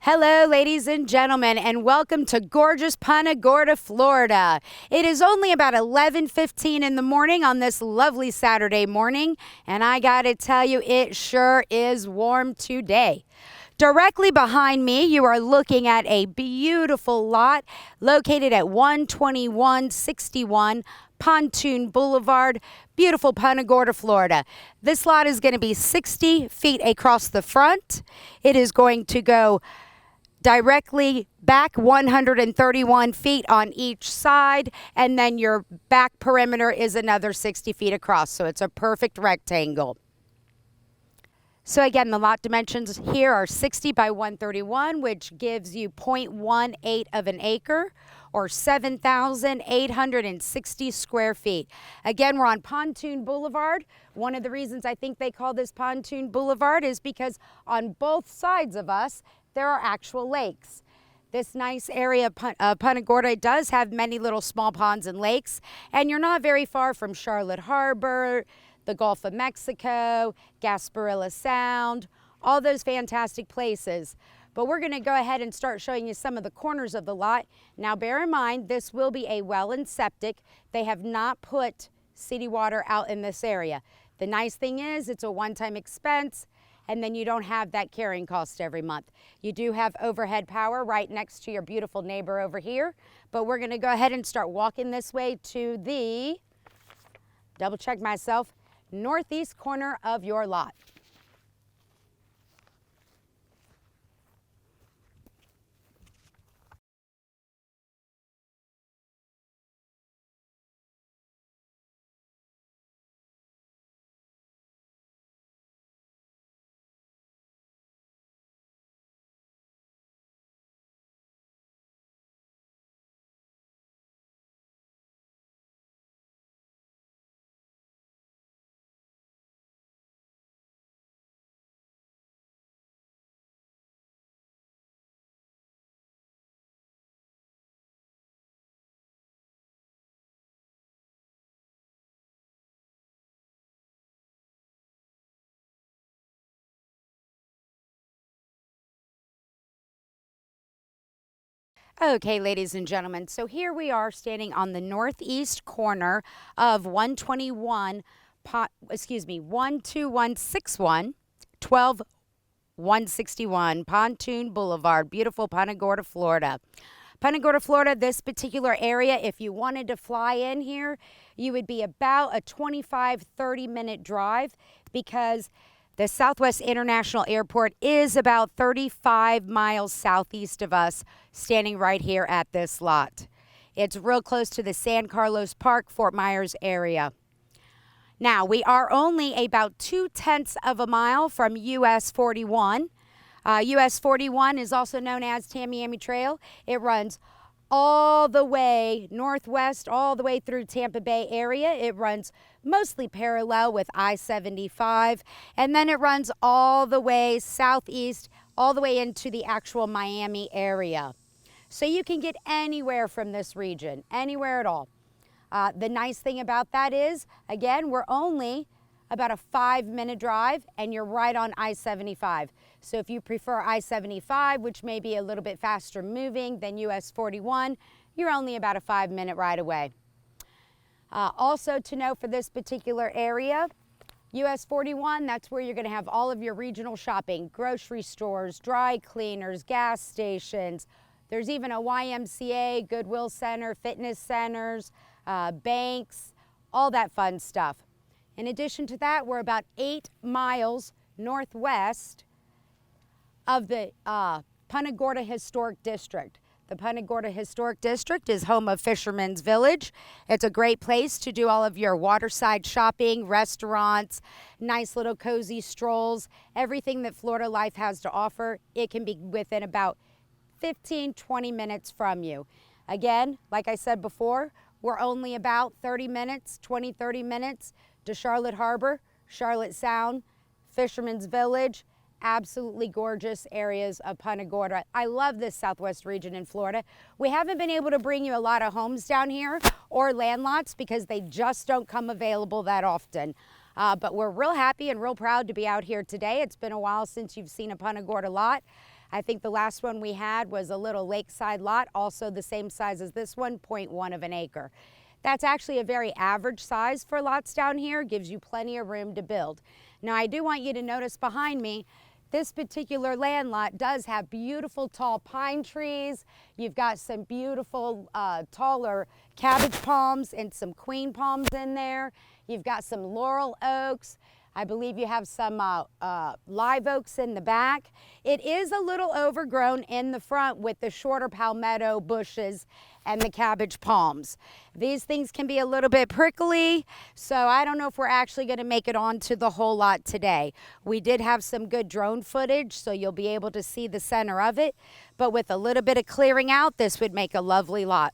Hello, ladies and gentlemen, and welcome to gorgeous Punta Gorda, Florida. It is only about 11:15 in the morning on this lovely Saturday morning, and I gotta tell you, it sure is warm today. Directly behind me, you are looking at a beautiful lot located at 12161 Pontoon Blvd, beautiful Punta Gorda, Florida. This lot is going to be 60 feet across the front. It is going to go directly back 131 feet on each side, and then your back perimeter is another 60 feet across, so it's a perfect rectangle. So again, the lot dimensions here are 60 by 131, which gives you 0.18 of an acre, or 7,860 square feet. Again, we're on Pontoon Blvd. One of the reasons I think they call this Pontoon Blvd is because on both sides of us, there are actual lakes. This nice area of Punta Gorda does have many little small ponds and lakes, and you're not very far from Charlotte Harbor, the Gulf of Mexico, Gasparilla Sound, all those fantastic places. But we're going to go ahead and start showing you some of the corners of the lot. Now bear in mind, this will be a well and septic. They have not put city water out in this area. The nice thing is it's a one-time expense, and then you don't have that carrying cost every month. You do have overhead power right next to your beautiful neighbor over here, but we're going to go ahead and start walking this way to the, double check myself, northeast corner of your lot. Okay, ladies and gentlemen, so here we are standing on the northeast corner of 12161 12161 Pontoon Blvd, beautiful Punta Gorda, Florida. Punta Gorda, Florida, this particular area, if you wanted to fly in here, you would be about a 25-30-minute drive, because the Southwest International Airport is about 35 miles southeast of us, standing right here at this lot. It's real close to the San Carlos Park, Fort Myers area. Now, we are only about 0.2 of a mile from US 41. US 41 is also known as Tamiami Trail. It runs all the way northwest, all the way through Tampa Bay area. It runs mostly parallel with I-75, and then it runs all the way southeast, all the way into the actual Miami area. So you can get anywhere from this region, anywhere at all. The nice thing about that is, again, we're only about a 5-minute drive, and you're right on I-75. So if you prefer I-75, which may be a little bit faster moving than US 41, you're only about a 5-minute ride away. Also to note for this particular area, US 41, that's where you're going to have all of your regional shopping, grocery stores, dry cleaners, gas stations. There's even a YMCA, Goodwill Center, fitness centers, banks, all that fun stuff. In addition to that, we're about 8 miles northwest of the Punta Gorda Historic District. The Punta Gorda Historic District is home of Fisherman's Village. It's a great place to do all of your waterside shopping, restaurants, nice little cozy strolls, everything that Florida life has to offer. It can be within about 15-20 minutes from you. Again, like I said before, we're only about 30 minutes to Charlotte Harbor, Charlotte Sound, Fisherman's Village. Absolutely gorgeous areas of Punta Gorda. I love this southwest region in Florida. We haven't been able to bring you a lot of homes down here or land lots because they just don't come available that often. But we're real happy and real proud to be out here today. It's been a while since you've seen a Punta Gorda lot. I think the last one we had was a little lakeside lot, also the same size as this one, 0.1 of an acre. That's actually a very average size for lots down here, gives you plenty of room to build. Now I do want you to notice behind me, this particular land lot does have beautiful tall pine trees. You've got some beautiful taller cabbage palms and some queen palms in there. You've got some laurel oaks. I believe you have some live oaks in the back. It is a little overgrown in the front with the shorter palmetto bushes and the cabbage palms. These things can be a little bit prickly, so I don't know if we're actually going to make it onto the whole lot today. We did have some good drone footage, so you'll be able to see the center of it, but with a little bit of clearing out, this would make a lovely lot.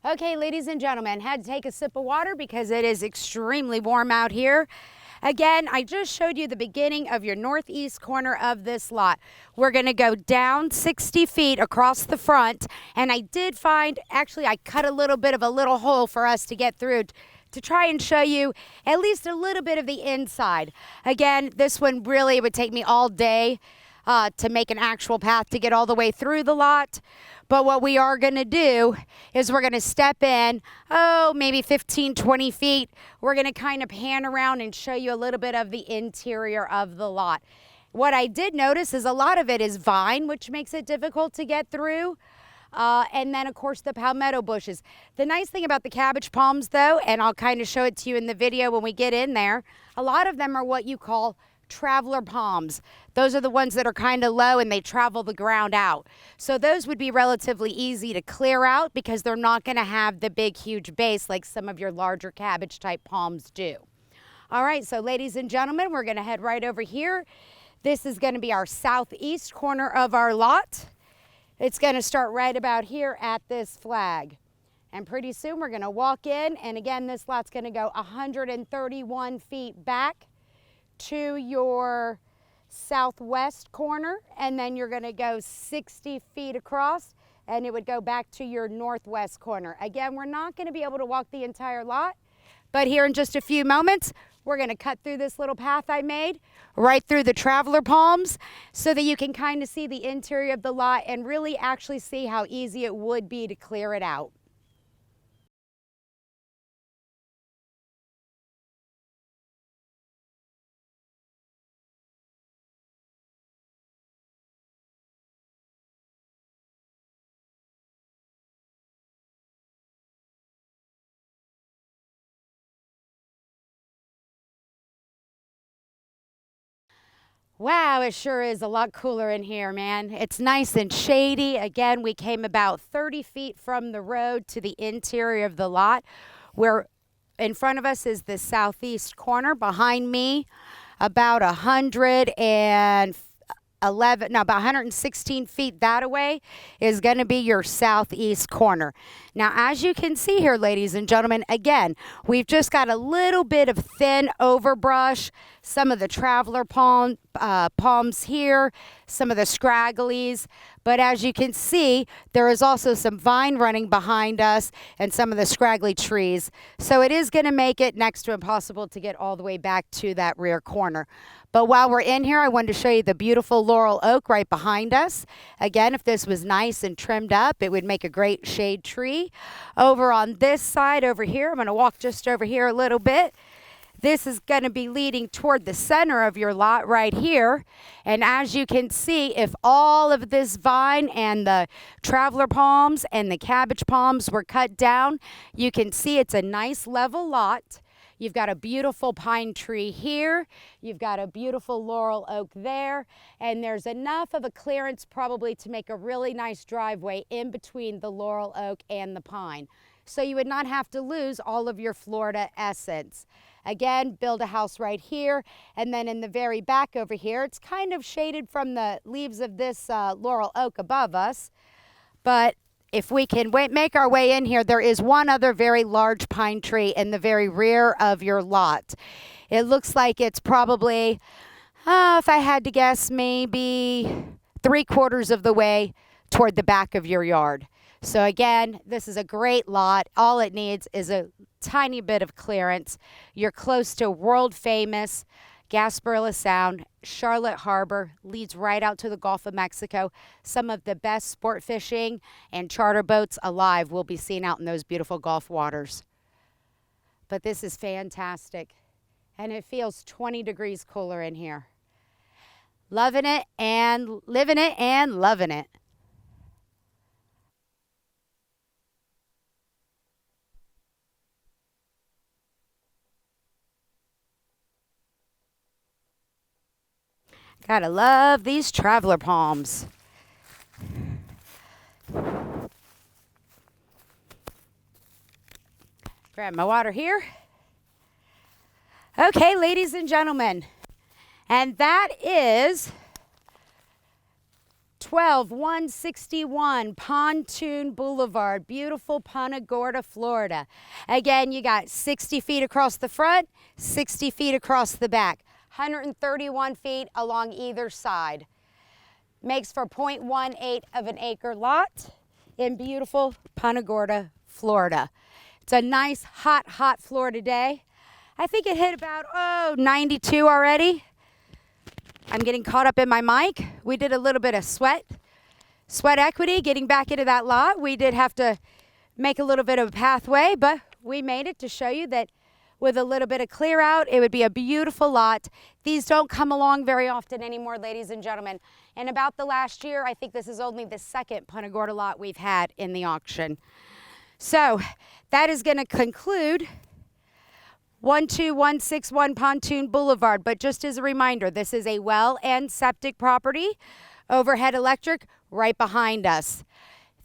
Okay, ladies and gentlemen, had to take a sip of water because it is extremely warm out here. Again, I just showed you the beginning of your northeast corner of this lot. We're going to go down 60 feet across the front, and I did find, actually I cut a little bit of a little hole for us to get through to try and show you at least a little bit of the inside. Again, this one really would take me all day to make an actual path to get all the way through the lot. But what we are going to do is we're going to step in, maybe 15, 20 feet. We're going to kind of pan around and show you a little bit of the interior of the lot. What I did notice is a lot of it is vine, which makes it difficult to get through. And then, of course, the palmetto bushes. The nice thing about the cabbage palms, though, and I'll kind of show it to you in the video when we get in there, a lot of them are what you call traveler palms. Those are the ones that are kind of low and they travel the ground out. So those would be relatively easy to clear out because they're not going to have the big, huge base like some of your larger cabbage type palms do. All right, so ladies and gentlemen, we're going to head right over here. This is going to be our southeast corner of our lot. It's going to start right about here at this flag. And pretty soon we're going to walk in, and again, this lot's going to go 131 feet back to your southwest corner, and then you're going to go 60 feet across and it would go back to your northwest corner. Again, we're not going to be able to walk the entire lot, but here in just a few moments we're going to cut through this little path I made right through the traveler palms so that you can kind of see the interior of the lot and really actually see how easy it would be to clear it out. Wow, it sure is a lot cooler in here, man. It's nice and shady. Again, we came about 30 feet from the road to the interior of the lot, where in front of us is the southeast corner. Behind me, about 116 feet that away is going to be your southeast corner. Now, as you can see here, ladies and gentlemen, again, we've just got a little bit of thin overbrush, some of the traveler palms here, some of the scragglies, but as you can see, there is also some vine running behind us and some of the scraggly trees. So it is going to make it next to impossible to get all the way back to that rear corner. But while we're in here, I wanted to show you the beautiful laurel oak right behind us. Again, if this was nice and trimmed up, it would make a great shade tree. Over on this side over here, I'm going to walk just over here a little bit. This is going to be leading toward the center of your lot right here. And as you can see, if all of this vine and the traveler palms and the cabbage palms were cut down, you can see it's a nice level lot. You've got a beautiful pine tree here. You've got a beautiful laurel oak there. And there's enough of a clearance probably to make a really nice driveway in between the laurel oak and the pine. So you would not have to lose all of your Florida essence. Again, build a house right here. And then in the very back over here, it's kind of shaded from the leaves of this laurel oak above us. But if we can make our way in here, there is one other very large pine tree in the very rear of your lot. It looks like it's probably, if I had to guess, maybe 3/4 of the way toward the back of your yard. So again, this is a great lot. All it needs is a tiny bit of clearance. You're close to world famous Gasparilla Sound, Charlotte Harbor, leads right out to the Gulf of Mexico. Some of the best sport fishing and charter boats alive will be seen out in those beautiful Gulf waters. But this is fantastic. And it feels 20 degrees cooler in here. Loving it and living it and loving it. Gotta love these traveler palms. Grab my water here. Okay, ladies and gentlemen, and that is 12161 Pontoon Boulevard, beautiful Punta Gorda, Florida. Again, you got 60 feet across the front, 60 feet across the back. 131 feet along either side. Makes for 0.18 of an acre lot in beautiful Punta Gorda, Florida. It's a nice, hot Florida day. I think it hit about, 92 already. I'm getting caught up in my mic. We did a little bit of sweat equity getting back into that lot. We did have to make a little bit of a pathway, but we made it to show you that with a little bit of clear out, it would be a beautiful lot. These don't come along very often anymore, ladies and gentlemen. In about the last year, I think this is only the second Punta Gorda lot we've had in the auction. So that is going to conclude 12161 Pontoon Boulevard. But just as a reminder, this is a well and septic property. Overhead electric right behind us.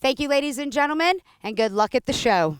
Thank you, ladies and gentlemen, and good luck at the show.